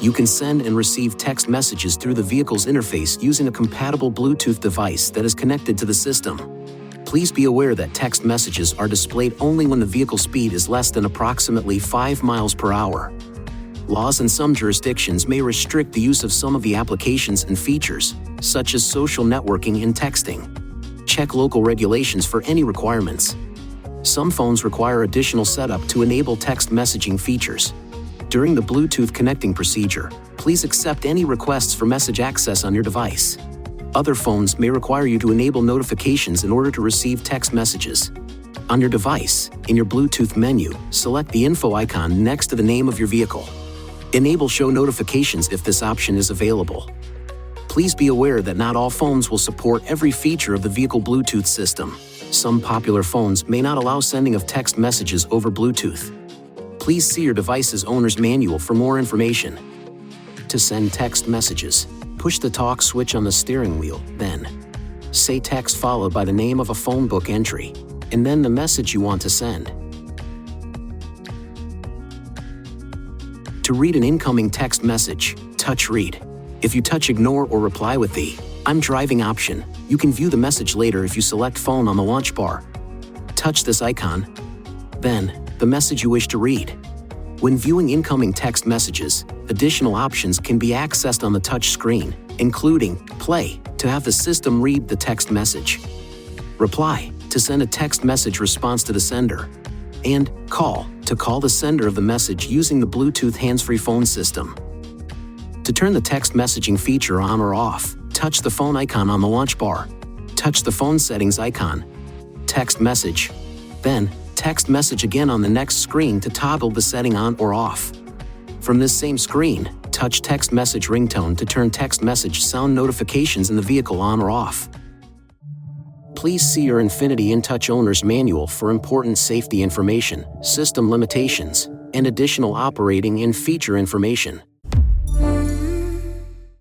You can send and receive text messages through the vehicle's interface using a compatible Bluetooth device that is connected to the system. Please be aware that text messages are displayed only when the vehicle speed is less than approximately 5 miles per hour. Laws in some jurisdictions may restrict the use of some of the applications and features, such as social networking and texting. Check local regulations for any requirements. Some phones require additional setup to enable text messaging features. During the Bluetooth connecting procedure, please accept any requests for message access on your device. Other phones may require you to enable notifications in order to receive text messages. On your device, in your Bluetooth menu, select the info icon next to the name of your vehicle. Enable show notifications if this option is available. Please be aware that not all phones will support every feature of the vehicle Bluetooth system. Some popular phones may not allow sending of text messages over Bluetooth. Please see your device's owner's manual for more information. To send text messages, push the talk switch on the steering wheel, then say text followed by the name of a phone book entry, and then the message you want to send. To read an incoming text message, touch Read. If you touch Ignore or reply with the I'm driving option, you can view the message later if you select Phone on the launch bar. Touch this icon, then the message you wish to read. When viewing incoming text messages, additional options can be accessed on the touch screen, including Play, to have the system read the text message, Reply, to send a text message response to the sender, and Call, to call the sender of the message using the Bluetooth hands-free phone system. To turn the text messaging feature on or off, touch the phone icon on the launch bar. Touch the phone settings icon. Text message. Then, text message again on the next screen to toggle the setting on or off. From this same screen, touch text message ringtone to turn text message sound notifications in the vehicle on or off. Please see your INFINITI InTouch owner's manual for important safety information, system limitations, and additional operating and feature information.